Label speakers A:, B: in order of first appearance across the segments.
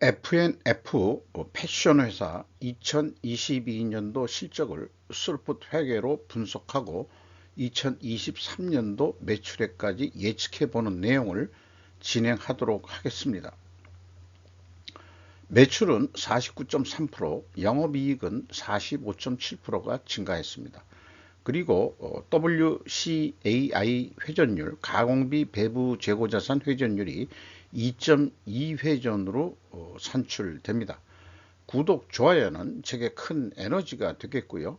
A: F&F 패션 회사 2022년도 실적을 스루풋 회계로 분석하고 2023년도 매출액까지 예측해 보는 내용을 진행하도록 하겠습니다. 매출은 49.3%, 영업이익은 45.7%가 증가했습니다. 그리고 WCAI 회전율, 가공비 배부 재고자산 회전율이 2.2회전으로 산출됩니다. 구독, 좋아요는 제게 큰 에너지가 되겠고요.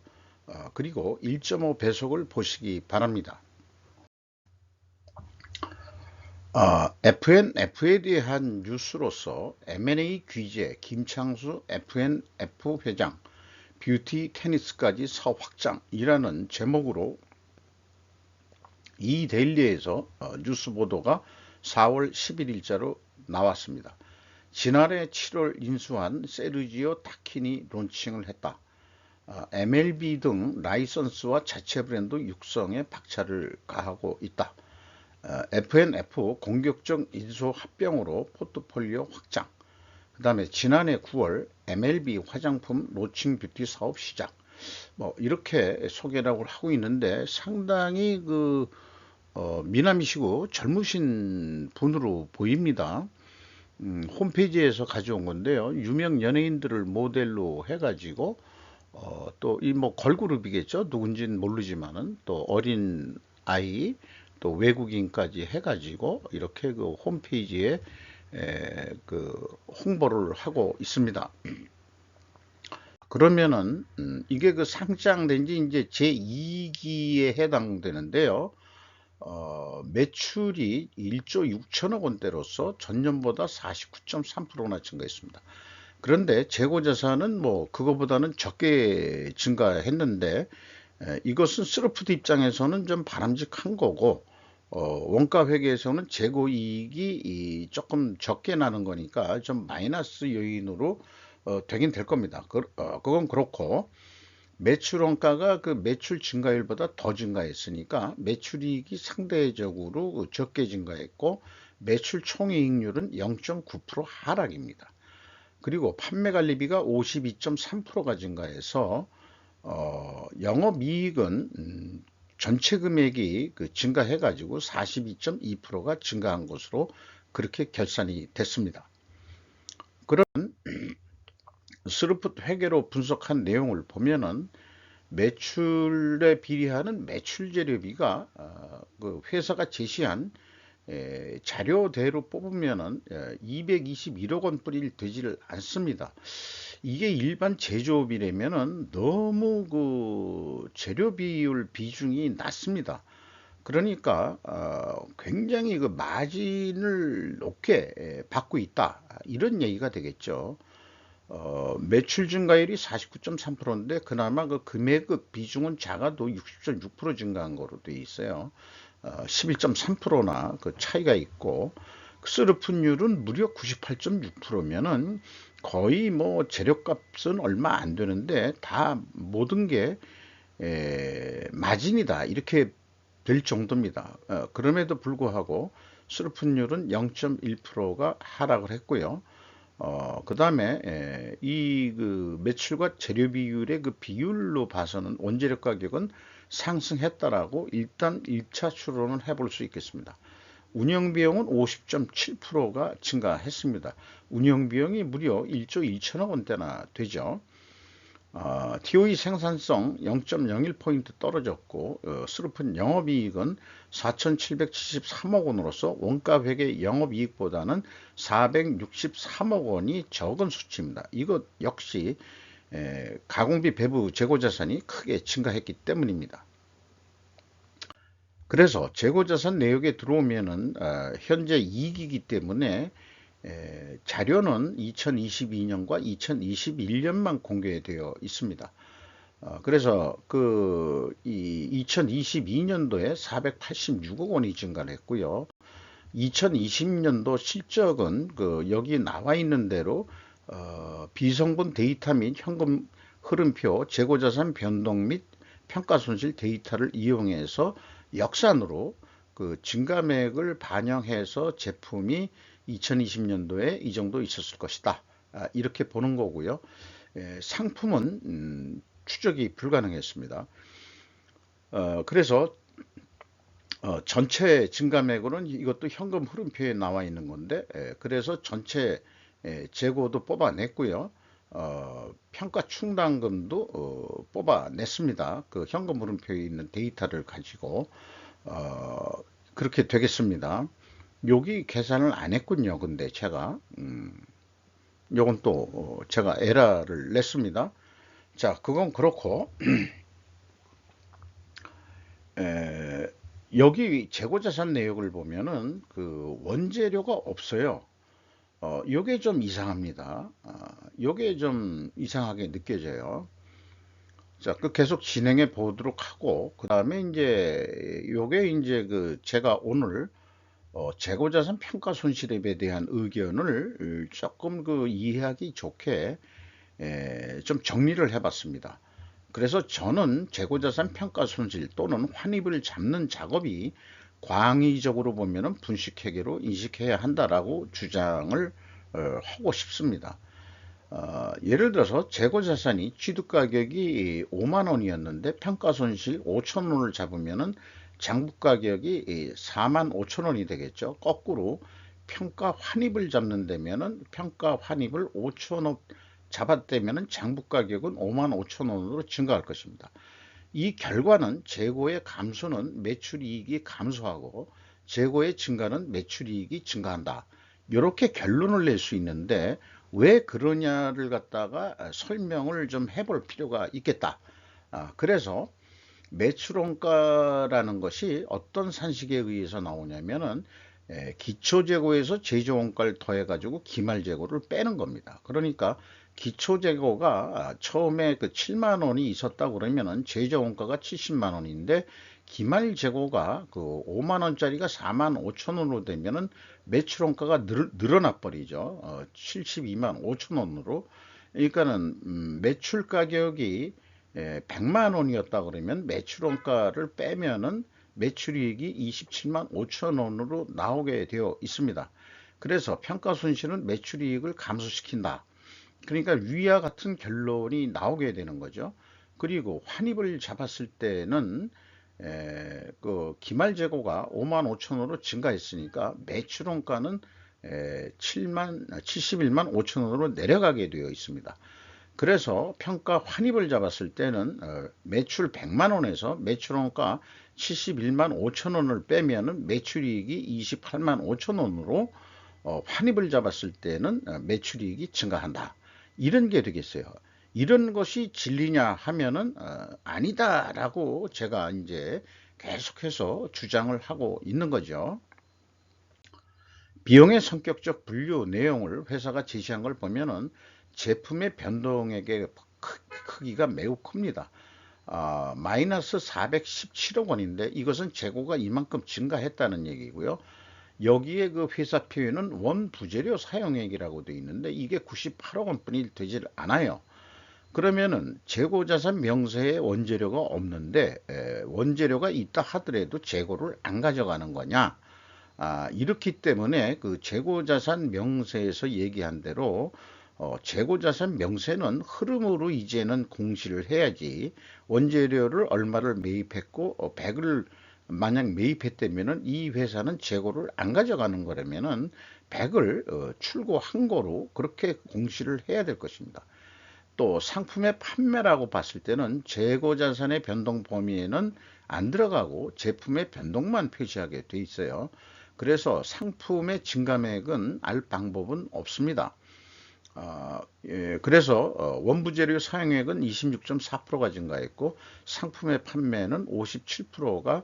A: 그리고 1.5배속을 보시기 바랍니다. F&F에 대한 뉴스로서 M&A 귀재 김창수 F&F 회장 뷰티 테니스까지 사업 확장이라는 제목으로 이데일리에서 뉴스 보도가 4월 11일자로 나왔습니다. 지난해 7월 인수한 세르지오 타키니 론칭을 했다. MLB 등 라이선스와 자체 브랜드 육성에 박차를 가하고 있다. F&F 공격적 인수 합병으로 포트폴리오 확장. 그 다음에 지난해 9월 MLB 화장품 로칭 뷰티 사업 시작. 이렇게 소개를 하고 있는데 상당히 미남이시고 젊으신 분으로 보입니다. 홈페이지에서 가져온 건데요. 유명 연예인들을 모델로 해가지고 또 이 걸그룹이겠죠. 누군지는 모르지만은 또 어린 아이 또 외국인까지 해가지고 이렇게 홈페이지에 홍보를 하고 있습니다. 그러면은 이게 상장된 지 이제 제2기에 해당되는데요. 매출이 1조 6천억 원대로서 전년보다 49.3%나 증가했습니다. 그런데 재고자산은 그거보다는 적게 증가했는데 이것은 스루프트 입장에서는 좀 바람직한 거고 원가 회계에서는 재고이익이 조금 적게 나는 거니까 좀 마이너스 요인으로 되긴 될 겁니다. 그건 그렇고 매출 원가가 매출 증가율보다 더 증가했으니까 매출이익이 상대적으로 적게 증가했고 매출 총이익률은 0.9% 하락입니다. 그리고 판매관리비가 52.3%가 증가해서 영업이익은 전체 금액이 증가해 가지고 42.2%가 증가한 것으로 그렇게 결산이 됐습니다. 그런 스루풋 회계로 분석한 내용을 보면은 매출에 비례하는 매출 재료비가 회사가 제시한 자료대로 뽑으면은 221억 원뿐이 되지를 않습니다. 이게 일반 제조업이라면은 너무 재료 비율 비중이 낮습니다. 그러니까 굉장히 마진을 높게 받고 있다, 이런 얘기가 되겠죠. 매출 증가율이 49.3%인데 그나마 금액 비중은 작아도 60.6% 증가한 거로 되어 있어요. 11.3%나 차이가 있고 스루풋율은 무려 98.6%면은 거의 재료값은 얼마 안 되는데 다 모든 게 마진이다, 이렇게 될 정도입니다. 그럼에도 불구하고 스루풋율은 0.1%가 하락을 했고요. 그 다음에 이 매출과 재료 비율의 비율로 봐서는 원재료 가격은 상승했다라고 일단 1차 추론을 해볼 수 있겠습니다. 운영비용은 50.7%가 증가했습니다. 운영비용이 무려 1조 1천억 원대나 되죠. TOE 생산성 0.01포인트 떨어졌고 스루풋 영업이익은 4,773억 원으로서 원가회계 영업이익보다는 463억 원이 적은 수치입니다. 이것 역시 가공비 배부 재고자산이 크게 증가했기 때문입니다. 그래서 재고자산 내역에 들어오면은 현재 이익이기 때문에 자료는 2022년과 2021년만 공개되어 있습니다. 그래서 이 2022년도에 486억 원이 증가를 했고요. 2020년도 실적은 여기 나와 있는 대로 비성분 데이터 및 현금 흐름표, 재고자산 변동 및 평가손실 데이터를 이용해서 역산으로 증가액을 반영해서 제품이 2020년도에 이 정도 있었을 것이다, 이렇게 보는 거고요. 상품은 추적이 불가능했습니다. 그래서 전체 증감액으로는 이것도 현금 흐름표에 나와 있는 건데, 그래서 전체 재고도 뽑아냈고요. 평가 충당금도 뽑아냈습니다. 그 현금 흐름표에 있는 데이터를 가지고 그렇게 되겠습니다. 여기 계산을 안 했군요. 근데 제가 요건 또 제가 에러를 냈습니다. 자, 그건 그렇고 여기 재고자산 내역을 보면은 그 원재료가 없어요. 요게 좀 이상합니다. 요게 좀 이상하게 느껴져요. 자, 그 계속 진행해 보도록 하고, 그 다음에 이제 요게 이제 그 제가 오늘 재고자산 평가 손실액에 대한 의견을 조금 그 이해하기 좋게 좀 정리를 해봤습니다. 그래서 저는 재고자산 평가 손실 또는 환입을 잡는 작업이 광의적으로 보면은 분식회계로 인식해야 한다라고 주장을 하고 싶습니다. 예를 들어서 재고자산이 취득가격이 5만 원이었는데 평가손실 5천 원을 잡으면은 장부가격이 4만 5천 원이 되겠죠. 거꾸로 평가환입을 잡는 데면은 평가환입을 5천 원 잡았다면은 장부가격은 5만 5천 원으로 증가할 것입니다. 이 결과는 재고의 감소는 매출이익이 감소하고 재고의 증가는 매출이익이 증가한다. 이렇게 결론을 낼 수 있는데 왜 그러냐를 갖다가 설명을 좀 해볼 필요가 있겠다. 그래서 매출원가라는 것이 어떤 산식에 의해서 나오냐면은 기초재고에서 제조원가를 더해가지고 기말재고를 빼는 겁니다. 그러니까 기초재고가 처음에 그 7만 원이 있었다 그러면은 제조원가가 70만 원인데 기말재고가 그 5만 원짜리가 4만 5천 원으로 되면은 매출원가가 늘어나 버리죠. 72만 5천 원으로. 그러니까는 매출 가격이 100만 원이었다 그러면 매출원가를 빼면은 매출이익이 27만 5천 원으로 나오게 되어 있습니다. 그래서 평가손실은 매출이익을 감소시킨다. 그러니까 위와 같은 결론이 나오게 되는 거죠. 그리고 환입을 잡았을 때는 그 기말재고가 5만 5천 원으로 증가했으니까 매출원가는 71만 5천 원으로 내려가게 되어 있습니다. 그래서 평가 환입을 잡았을 때는 매출 100만 원에서 매출원가 71만 5천 원을 빼면은 매출이익이 28만 5천 원으로 환입을 잡았을 때는 매출이익이 증가한다. 이런 게 되겠어요. 이런 것이 진리냐 하면은 아니다라고 제가 이제 계속해서 주장을 하고 있는 거죠. 비용의 성격적 분류 내용을 회사가 제시한 걸 보면은 제품의 변동액의 크기가 매우 큽니다. 마이너스 417억 원인데 이것은 재고가 이만큼 증가했다는 얘기고요. 여기에 그 회사 표현은 원부재료 사용액이라고 되어 있는데 이게 98억 원뿐이 되질 않아요. 그러면은 재고자산 명세에 원재료가 없는데 원재료가 있다 하더라도 재고를 안 가져가는 거냐? 이렇기 때문에 그 재고자산 명세에서 얘기한 대로 재고자산 명세는 흐름으로 이제는 공시를 해야지 원재료를 얼마를 매입했고 100을 만약 매입했다면은 이 회사는 재고를 안 가져가는 거라면은 100을 출고한 거로 그렇게 공시를 해야 될 것입니다. 또 상품의 판매라고 봤을 때는 재고자산의 변동 범위에는 안 들어가고 제품의 변동만 표시하게 돼 있어요. 그래서 상품의 증감액은 알 방법은 없습니다. 그래서 원부재료 사용액은 26.4%가 증가했고 상품의 판매는 57%가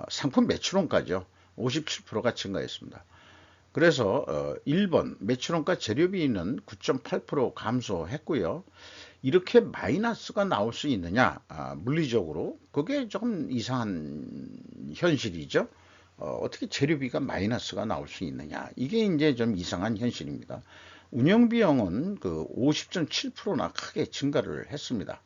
A: 상품 매출원가죠. 57%가 증가했습니다. 그래서 1번 매출원가 재료비는 9.8% 감소했고요. 이렇게 마이너스가 나올 수 있느냐? 물리적으로 그게 조금 이상한 현실이죠. 어떻게 재료비가 마이너스가 나올 수 있느냐? 이게 이제 좀 이상한 현실입니다. 운영비용은 그 50.7%나 크게 증가를 했습니다.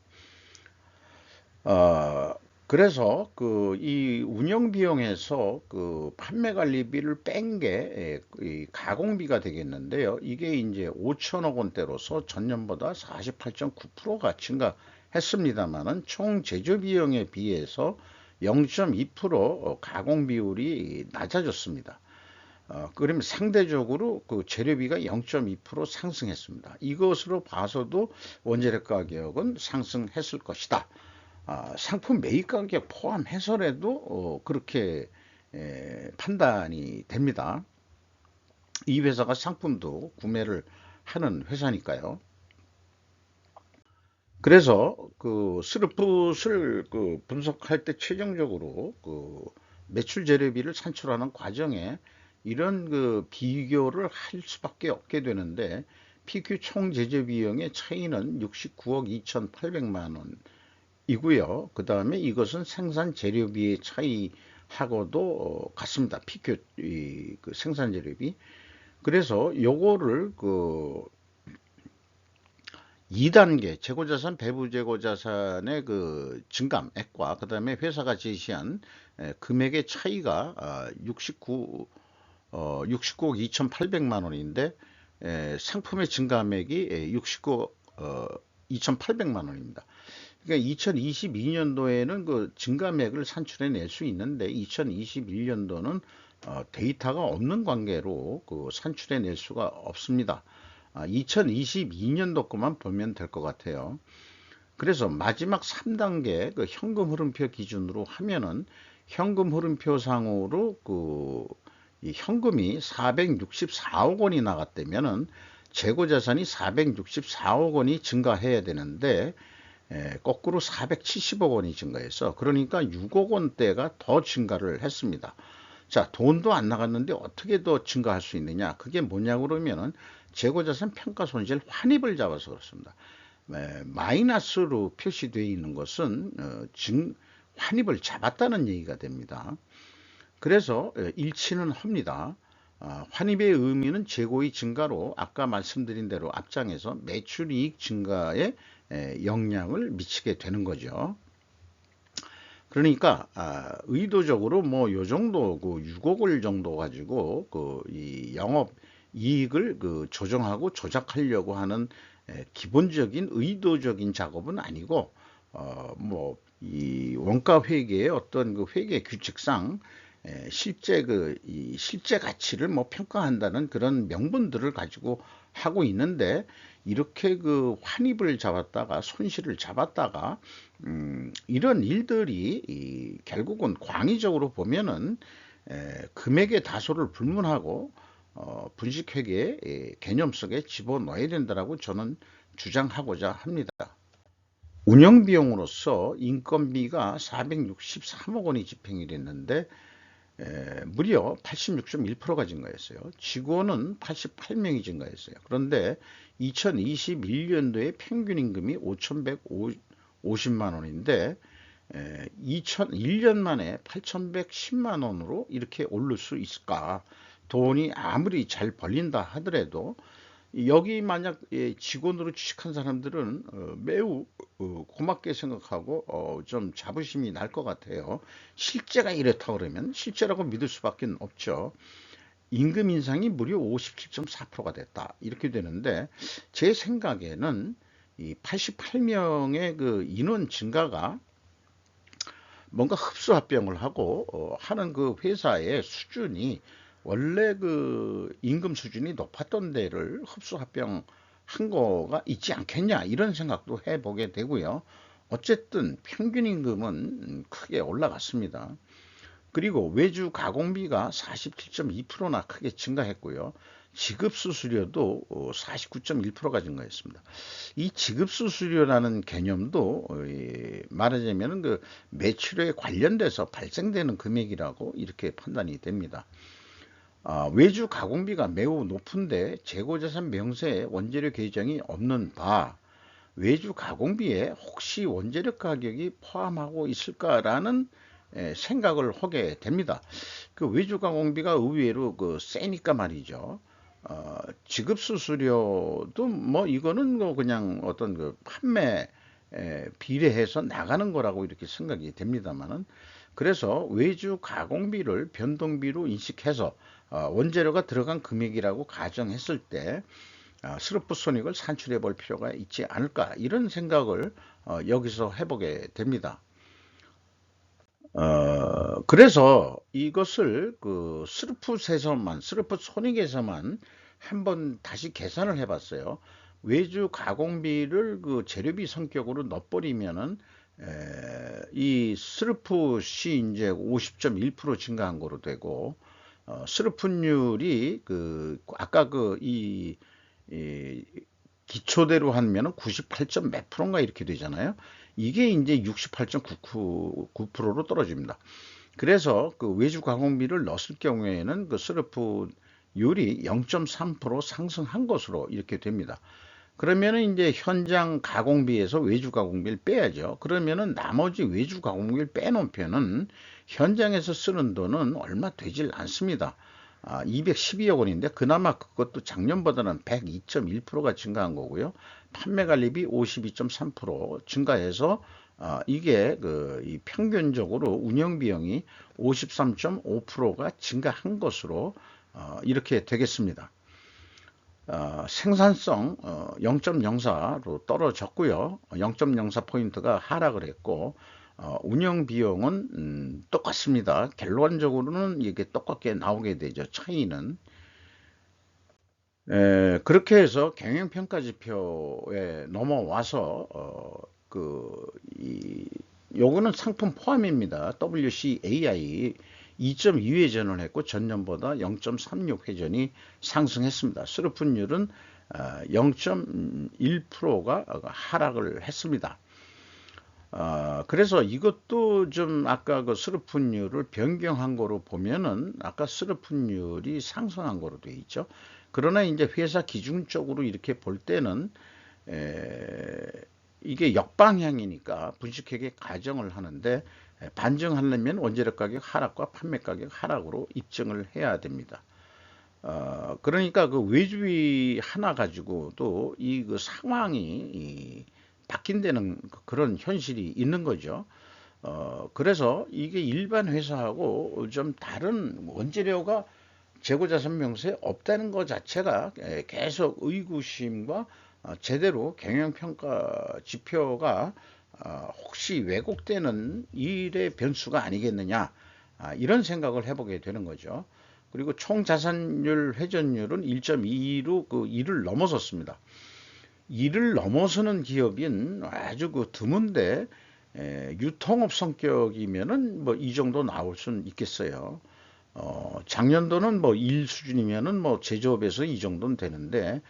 A: 그 그래서 그 이 운영 비용에서 그 판매 관리비를 뺀 게 이 가공비가 되겠는데요. 이게 이제 5천억 원대로서 전년보다 48.9%가 증가했습니다만은 총 제조 비용에 비해서 0.2% 가공 비율이 낮아졌습니다. 그러면 상대적으로 그 재료비가 0.2% 상승했습니다. 이것으로 봐서도 원재료 가격은 상승했을 것이다. 상품 매입 가격 포함해서라도 그렇게 판단이 됩니다. 이 회사가 상품도 구매를 하는 회사니까요. 그래서 그 스르풋을 그 분석할 때 최종적으로 그 매출 재료비를 산출하는 과정에 이런 그 비교를 할 수밖에 없게 되는데 PQ 총 제조 비용의 차이는 69억 2,800만 원 이고요. 그 다음에 이것은 생산 재료비의 차이하고도 같습니다. PQ 그 생산 재료비. 그래서 요거를 그 2단계 재고자산 배부 재고자산의 그 증감액과 그 다음에 회사가 제시한 금액의 차이가 69억 2,800만 원인데 상품의 증감액이 69억 2,800만 원입니다. 그러니까 2022년도에는 그 증감액을 산출해낼 수 있는데 2021년도는 데이터가 없는 관계로 그 산출해낼 수가 없습니다. 2022년도 것만 보면 될 것 같아요. 그래서 마지막 3단계 그 현금 흐름표 기준으로 하면은 현금 흐름표 상으로 그 이 현금이 464억 원이 나갔다면은 재고 자산이 464억 원이 증가해야 되는데 거꾸로 470억 원이 증가해서 그러니까 6억 원대가 더 증가를 했습니다. 자, 돈도 안 나갔는데 어떻게 더 증가할 수 있느냐? 그게 뭐냐고 그러면은 재고자산 평가손실 환입을 잡아서 그렇습니다. 마이너스로 표시되어 있는 것은 환입을 잡았다는 얘기가 됩니다. 그래서 일치는 합니다. 환입의 의미는 재고의 증가로 아까 말씀드린 대로 앞장에서 매출이익 증가에 영향을 미치게 되는 거죠. 그러니까 의도적으로 뭐 요 정도 그 6억 원 정도 가지고 그 이 영업 이익을 그 조정하고 조작하려고 하는 기본적인 의도적인 작업은 아니고 뭐 이 원가 회계의 어떤 그 회계 규칙상 실제 이 실제 가치를 뭐 평가한다는 그런 명분들을 가지고 하고 있는데 이렇게 그 환입을 잡았다가 손실을 잡았다가 이런 일들이 결국은 광의적으로 보면은 금액의 다소를 불문하고 분식회계 개념 속에 집어넣어야 된다라고 저는 주장하고자 합니다. 운영비용으로서 인건비가 463억 원이 집행이 됐는데 무려 86.1%가 증가했어요. 직원은 88명이 증가했어요. 그런데 2021년도에 평균 임금이 5,150만 원인데 2001년 만에 8,110만 원으로 이렇게 오를 수 있을까? 돈이 아무리 잘 벌린다 하더라도 여기 만약 직원으로 취직한 사람들은 매우 고맙게 생각하고 좀 자부심이 날 것 같아요. 실제가 이렇다 그러면 실제라고 믿을 수밖에 없죠. 임금 인상이 무려 57.4%가 됐다. 이렇게 되는데 제 생각에는 이 88명의 그 인원 증가가 뭔가 흡수합병을 하고 하는 그 회사의 수준이 원래 그 임금 수준이 높았던 데를 흡수합병 한 거가 있지 않겠냐 이런 생각도 해보게 되고요. 어쨌든 평균 임금은 크게 올라갔습니다. 그리고 외주 가공비가 47.2%나 크게 증가했고요. 지급수수료도 49.1%가 증가했습니다. 이 지급수수료라는 개념도 말하자면 그 매출에 관련돼서 발생되는 금액이라고 이렇게 판단이 됩니다. 외주 가공비가 매우 높은데 재고자산 명세에 원재료 계정이 없는 바 외주 가공비에 혹시 원재료 가격이 포함하고 있을까라는 생각을 하게 됩니다. 그 외주 가공비가 의외로 그 세니까 말이죠. 지급 수수료도 뭐 이거는 뭐 그냥 어떤 그 판매 비례해서 나가는 거라고 이렇게 생각이 됩니다만은, 그래서 외주 가공비를 변동비로 인식해서 원재료가 들어간 금액이라고 가정했을 때 스루프 손익을 산출해 볼 필요가 있지 않을까, 이런 생각을 여기서 해보게 됩니다. 그래서 이것을 그 스루프 손익에서만 한번 다시 계산을 해봤어요. 외주 가공비를 그 재료비 성격으로 넣어버리면은 이 스루프시 이제 50.1% 증가한 거로 되고, 스루프율이 그 아까 이 기초대로 하면은 98점 몇 프로인가 이렇게 되잖아요. 이게 이제 68.99%로 떨어집니다. 그래서 그 외주 가공비를 넣었을 경우에는 그 스루프율이 0.3% 상승한 것으로 이렇게 됩니다. 그러면은 이제 현장 가공비에서 외주 가공비를 빼야죠. 그러면은 나머지 외주 가공비를 빼놓으면은 현장에서 쓰는 돈은 얼마 되질 않습니다. 212억 원인데 그나마 그것도 작년보다는 102.1%가 증가한 거고요. 판매 관리비 52.3% 증가해서 이게 이 평균적으로 운영 비용이 53.5%가 증가한 것으로 이렇게 되겠습니다. 생산성 0.04로 떨어졌고요. 0.04포인트가 하락을 했고, 운영 비용은 똑같습니다. 결론적으로는 이게 똑같게 나오게 되죠. 차이는. 그렇게 해서 경영평가 지표에 넘어와서 요거는 상품 포함입니다. WCAI 2.2회전을 했고 전년보다 0.36회전이 상승했습니다. 스루프율은 0.1%가 하락을 했습니다. 그래서 이것도 좀 아까 그 스루프율을 변경한 거로 보면은 아까 스루프율이 상승한 거로 되어 있죠. 그러나 이제 회사 기준적으로 이렇게 볼 때는 이게 역방향이니까 분식회계 가정을 하는데, 반증하려면 원재료 가격 하락과 판매 가격 하락으로 입증을 해야 됩니다. 그러니까 그 외주비 하나 가지고도 그 상황이 바뀐다는 그런 현실이 있는 거죠. 그래서 이게 일반 회사하고 좀 다른, 원재료가 재고자산명세에 없다는 것 자체가 계속 의구심과 제대로 경영평가 지표가 혹시 왜곡되는 일의 변수가 아니겠느냐, 이런 생각을 해보게 되는 거죠. 그리고 총자산율 회전율은 1.22로 그 2를 넘어섰습니다. 2를 넘어서는 기업인 아주 그 드문데, 유통업 성격이면은 뭐 이 정도 나올 수는 있겠어요. 작년도는 뭐 1 수준이면은 뭐 제조업에서 이 정도는 되는데,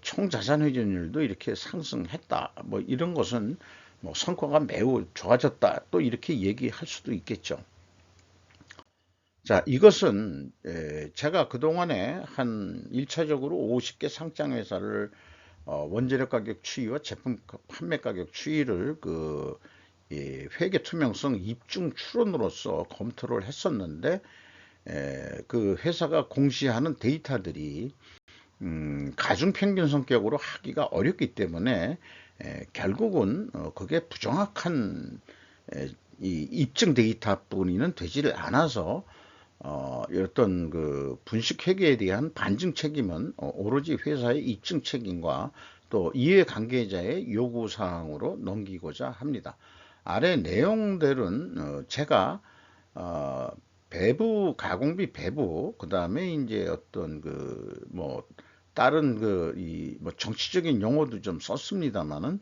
A: 총자산 회전율도 이렇게 상승했다, 뭐 이런 것은 뭐 성과가 매우 좋아졌다, 또 이렇게 얘기할 수도 있겠죠. 자, 이것은 제가 그동안에 한 1차적으로 50개 상장 회사를 원재료 가격 추이와 제품 판매 가격 추이를 회계 투명성 입증 추론으로서 검토를 했었는데, 그 회사가 공시하는 데이터들이 가중평균 성격으로 하기가 어렵기 때문에 결국은 그게 부정확한 이 입증 데이터뿐이는 되지를 않아서, 어떤 그 분식 회계에 대한 반증 책임은 오로지 회사의 입증 책임과 또 이해 관계자의 요구 사항으로 넘기고자 합니다. 아래 내용들은 제가 배부 가공비 배부, 그 다음에 이제 어떤 뭐 다른 뭐 정치적인 용어도 좀 썼습니다만은,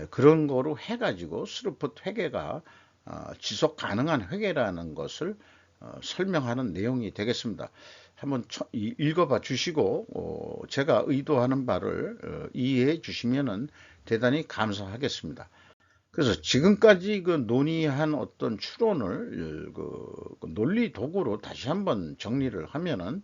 A: 그런 거로 해가지고 스루프 회계가 지속 가능한 회계라는 것을 설명하는 내용이 되겠습니다. 한번 읽어봐 주시고 제가 의도하는 바를 이해해 주시면은 대단히 감사하겠습니다. 그래서 지금까지 그 논의한 어떤 추론을 그 논리 도구로 다시 한번 정리를 하면은,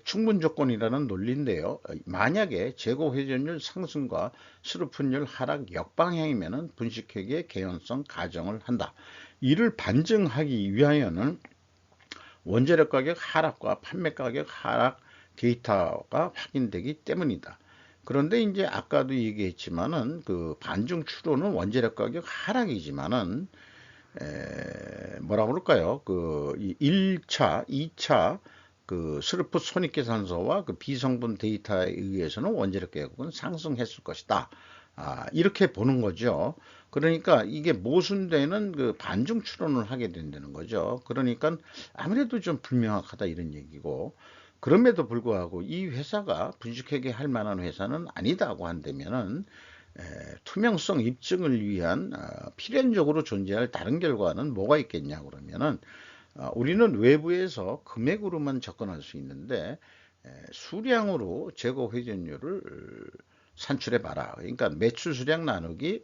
A: 충분 조건이라는 논리인데요. 만약에 재고 회전율 상승과 스루프율 하락 역방향이면은 분식회계 개연성 가정을 한다. 이를 반증하기 위하여는 원재료 가격 하락과 판매 가격 하락 데이터가 확인되기 때문이다. 그런데 이제 아까도 얘기했지만은 그 반중 추론은 원재료 가격 하락이지만은 뭐라 그럴까요? 그 1차, 2차 그 스루프 손익계산서와 그 비성분 데이터에 의해서는 원재료 가격은 상승했을 것이다. 이렇게 보는 거죠. 그러니까 이게 모순되는 그 반중 추론을 하게 된다는 거죠. 그러니까 아무래도 좀 불명확하다 이런 얘기고, 그럼에도 불구하고 이 회사가 분식회계 할 만한 회사는 아니다고 한다면은 투명성 입증을 위한 필연적으로 존재할 다른 결과는 뭐가 있겠냐 그러면은, 우리는 외부에서 금액으로만 접근할 수 있는데 수량으로 재고 회전율을 산출해 봐라. 그러니까 매출 수량 나누기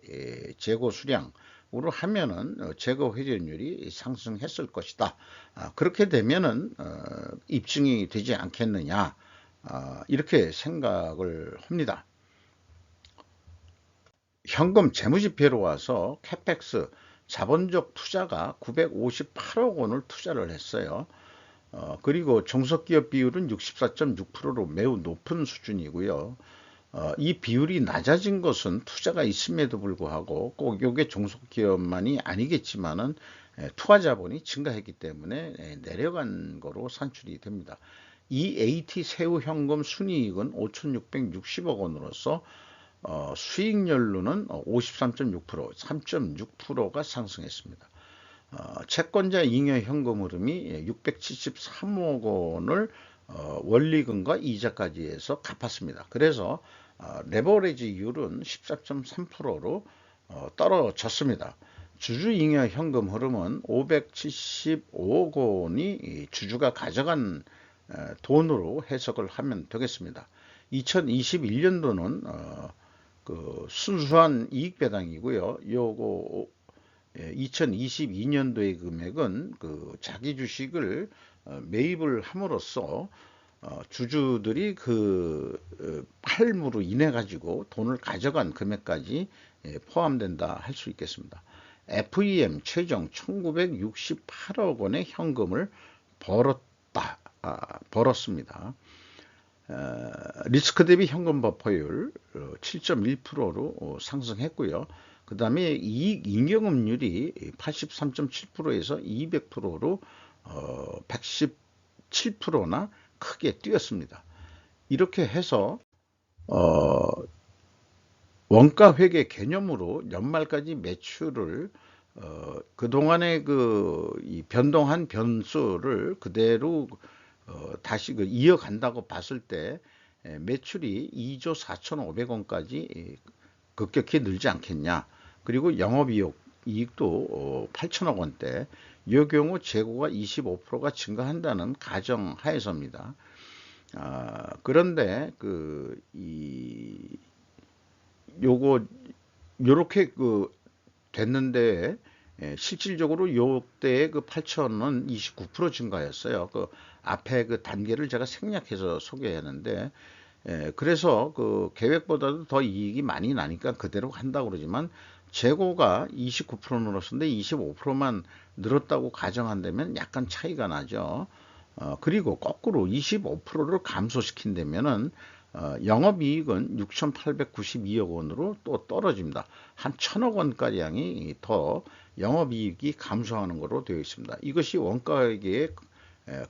A: 재고 수량으로 하면은 재고 회전율이 상승했을 것이다. 그렇게 되면은 입증이 되지 않겠느냐, 이렇게 생각을 합니다. 현금 재무지표로 와서 캐펙스 자본적 투자가 958억 원을 투자를 했어요. 그리고 종속기업 비율은 64.6%로 매우 높은 수준이고요. 이 비율이 낮아진 것은 투자가 있음에도 불구하고 꼭 이게 종속기업만이 아니겠지만은 투하 자본이 증가했기 때문에 내려간 거로 산출이 됩니다. EAT 세후 현금 순이익은 5,660억 원으로서 수익률로는 53.6%, 3.6%가 상승했습니다. 채권자 잉여 현금 흐름이 673억 원을 원리금과 이자까지 해서 갚았습니다. 그래서 레버리지율은 14.3%로 떨어졌습니다. 주주 잉여 현금 흐름은 575억 원이 주주가 가져간 돈으로 해석을 하면 되겠습니다. 2021년도는 그 순수한 이익 배당이고요. 요거 2022년도의 금액은 그 자기 주식을 매입을 함으로써 주주들이 그 팔므로 인해 가지고 돈을 가져간 금액까지 포함된다 할 수 있겠습니다. FEM 최종 1968억 원의 현금을 벌었습니다. 리스크 대비 현금 버퍼율 7.1%로 상승했고요. 그 다음에 이익 인경음률이 83.7%에서 200%로 117%나 크게 뛰었습니다. 이렇게 해서 원가 회계 개념으로 연말까지 매출을 그동안의 이 변동한 변수를 그대로 다시 이어간다고 봤을 때 매출이 2조 4,500원까지 급격히 늘지 않겠냐. 그리고 영업이익도 8천억 원대. 이 경우 재고가 25%가 증가한다는 가정하에서입니다. 그런데 요렇게 됐는데 실질적으로 요때의 8천은 29% 증가였어요. 앞에 단계를 제가 생략해서 소개했는데, 그래서 계획보다도 더 이익이 많이 나니까 그대로 한다고 그러지만, 재고가 29% 늘었는데 25%만 늘었다고 가정한다면 약간 차이가 나죠. 그리고 거꾸로 25%를 감소시킨다면은 영업이익은 6,892억 원으로 또 떨어집니다. 한 1,000억 원가량이 더 영업이익이 감소하는 것으로 되어 있습니다. 이것이 원가회계의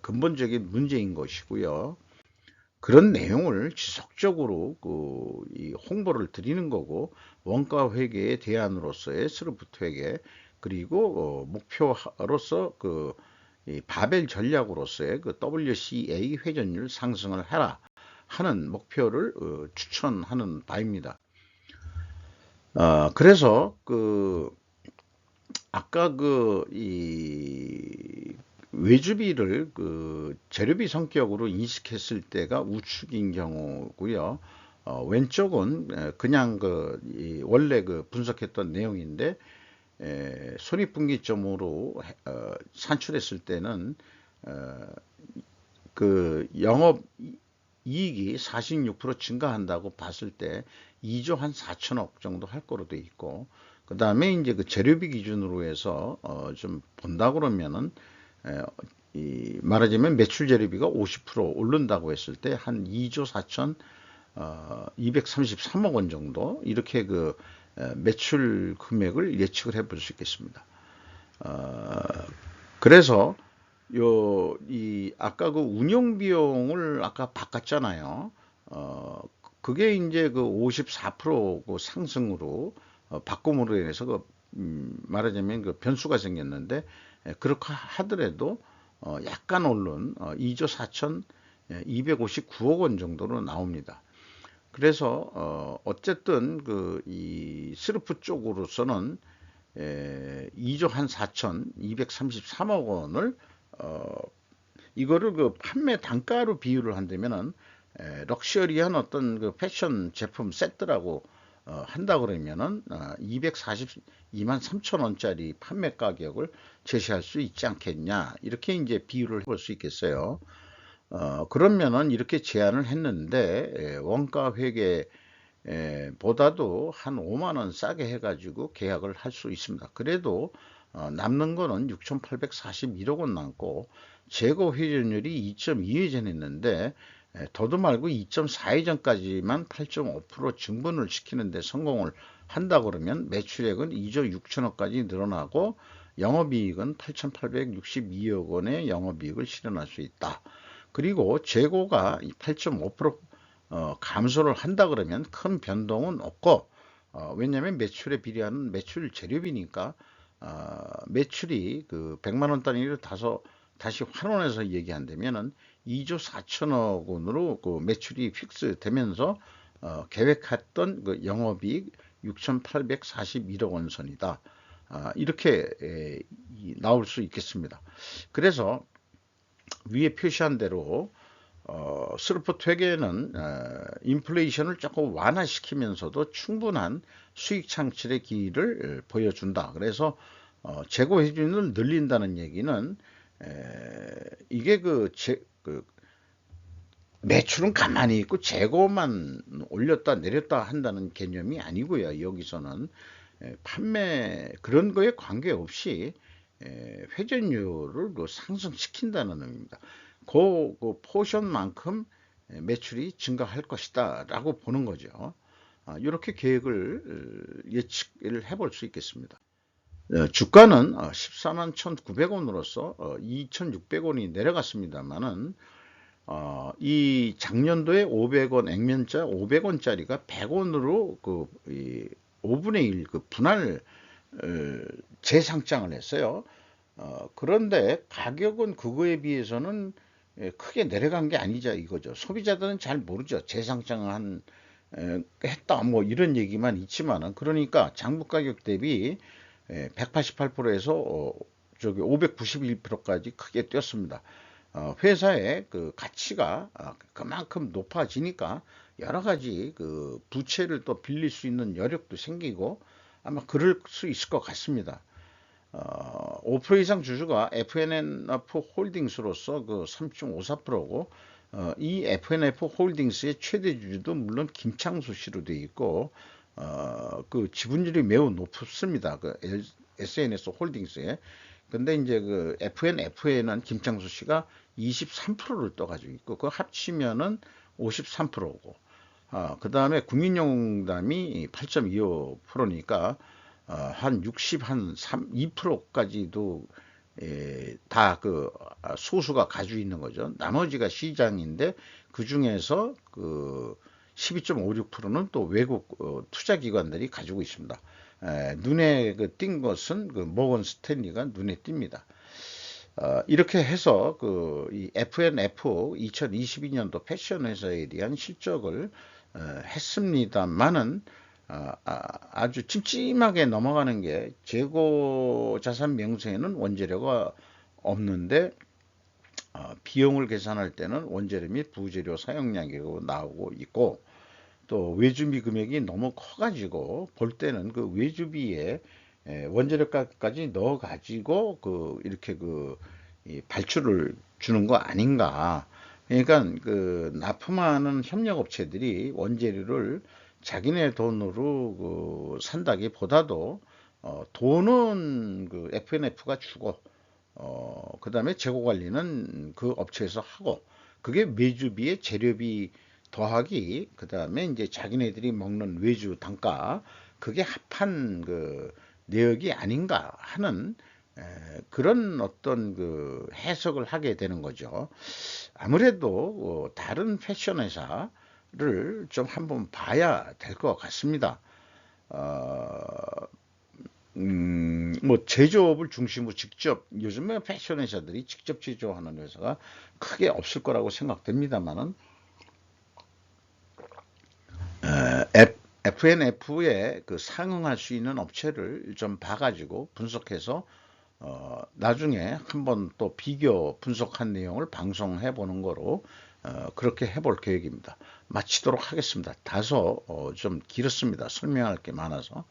A: 근본적인 문제인 것이고요. 그런 내용을 지속적으로 이 홍보를 드리는 거고, 원가 회계의 대안으로서의 스루프트 회계, 그리고 목표로서 이 바벨 전략으로서의 WCA 회전율 상승을 해라 하는 목표를 추천하는 바입니다. 그래서 아까 이 외주비를 재료비 성격으로 인식했을 때가 우측인 경우고요. 왼쪽은 그냥 원래 분석했던 내용인데, 손익분기점으로 산출했을 때는 영업 이익이 46% 증가한다고 봤을 때 2조 한 4천억 정도 할 거로 돼 있고, 그 다음에 이제 재료비 기준으로 해서 좀 본다 그러면은 말하자면 매출 재료비가 50% 오른다고 했을 때 한 2조 4천 233억 원 정도 이렇게 그 매출 금액을 예측을 해볼 수 있겠습니다. 그래서 아까 그 운영 비용을 아까 바꿨잖아요. 그게 이제 그 54%그 상승으로 바꿈으로 인해서 말하자면 그 변수가 생겼는데, 그렇게 하더라도 약간 오른 2조 4,259억 원 정도로 나옵니다. 그래서 어쨌든 그 이 스르프 쪽으로서는 2조 한 4,233억 원을 이거를 그 판매 단가로 비유를 한다면은 럭셔리한 어떤 그 패션 제품 세트라고 한다 그러면은 242만 3천 원짜리 판매 가격을 제시할 수 있지 않겠냐, 이렇게 이제 비유를 해볼 수 있겠어요. 그러면은 이렇게 제안을 했는데 원가 회계 보다도 한 5만 원 싸게 해가지고 계약을 할 수 있습니다. 그래도 남는 거는 6,841억 원 남고 재고 회전율이 2.2회전 했는데, 더도 말고 2.4회전까지만 8.5% 증분을 시키는데 성공을 한다 그러면 매출액은 2조 6천억까지 늘어나고 영업이익은 8,862억 원의 영업이익을 실현할 수 있다. 그리고 재고가 8.5% 감소를 한다 그러면 큰 변동은 없고, 왜냐하면 매출에 비례하는 매출 재료비니까, 매출이 그 100만 원 단위로 다시 환원해서 얘기한다면은 2조 4천억 원으로 그 매출이 픽스 되면서 계획했던 그 영업이익 6,841억 원 선이다. 이렇게 나올 수 있겠습니다. 그래서 위에 표시한 대로 스루프 회계는 인플레이션을 조금 완화시키면서도 충분한 수익 창출의 기회를 보여준다. 그래서 재고 회전을 늘린다는 얘기는 이게 그 매출은 가만히 있고 재고만 올렸다 내렸다 한다는 개념이 아니고요. 여기서는 판매 그런 거에 관계없이 회전율을 상승시킨다는 의미입니다. 그 포션만큼 매출이 증가할 것이다 라고 보는 거죠. 이렇게 계획을 예측을 해볼 수 있겠습니다. 주가는 14만 1,900원으로서 2,600원이 내려갔습니다만은, 이 작년도에 500원 액면자 500원짜리가 100원으로 그 5분의 1 그 분할 재상장을 했어요. 그런데 가격은 그거에 비해서는 크게 내려간 게 아니죠, 이거죠. 소비자들은 잘 모르죠. 재상장한 했다 뭐 이런 얘기만 있지만은, 그러니까 장부 가격 대비 188%에서 저기 591%까지 크게 뛰었습니다. 회사의 그 가치가 그만큼 높아지니까 여러 가지 그 부채를 또 빌릴 수 있는 여력도 생기고 아마 그럴 수 있을 것 같습니다. 5% 이상 주주가 FNF 홀딩스로서 그 3.54%고, 이 FNF 홀딩스의 최대 주주도 물론 김창수 씨로 되어 있고, 그 지분율이 매우 높습니다. 그 SNS 홀딩스에. 근데 이제 그 FNF에는 김창수 씨가 23%를 떠가지고 있고, 그 합치면은 53%고, 그 다음에 국민연금이 8.25%니까 한 60, 한 3, 2%까지도 다 그 소수가 가지고 있는 거죠. 나머지가 시장인데 그 중에서 그 12.56%는 또 외국 투자기관들이 가지고 있습니다. 눈에 띈 것은 그 모건 스탠리가 눈에 띕니다. 이렇게 해서 이 FNF 2022년도 패션 회사에 대한 실적을 했습니다만은, 아주 찜찜하게 넘어가는 게 재고 자산 명세에는 원재료가 없는데, 비용을 계산할 때는 원재료 및 부재료 사용량이라고 나오고 있고, 또 외주비 금액이 너무 커가지고 볼 때는 그 외주비에 원재료값까지 넣어가지고 이렇게 이 발주를 주는 거 아닌가. 그러니까 그 납품하는 협력업체들이 원재료를 자기네 돈으로 산다기보다도 돈은 그 FNF가 주고, 그 다음에 재고 관리는 그 업체에서 하고, 그게 매주비에 재료비 더하기 그 다음에 이제 자기네들이 먹는 외주 단가, 그게 합한 그 내역이 아닌가 하는 그런 어떤 그 해석을 하게 되는 거죠. 아무래도 다른 패션 회사를 좀 한번 봐야 될 것 같습니다. 어, 뭐 제조업을 중심으로 직접, 요즘에 패션 회사들이 직접 제조하는 회사가 크게 없을 거라고 생각됩니다만은, FNF에 그 상응할 수 있는 업체를 좀 봐가지고 분석해서 나중에 한번 또 비교 분석한 내용을 방송해 보는 거로 그렇게 해볼 계획입니다. 마치도록 하겠습니다. 다소 좀 길었습니다. 설명할 게 많아서.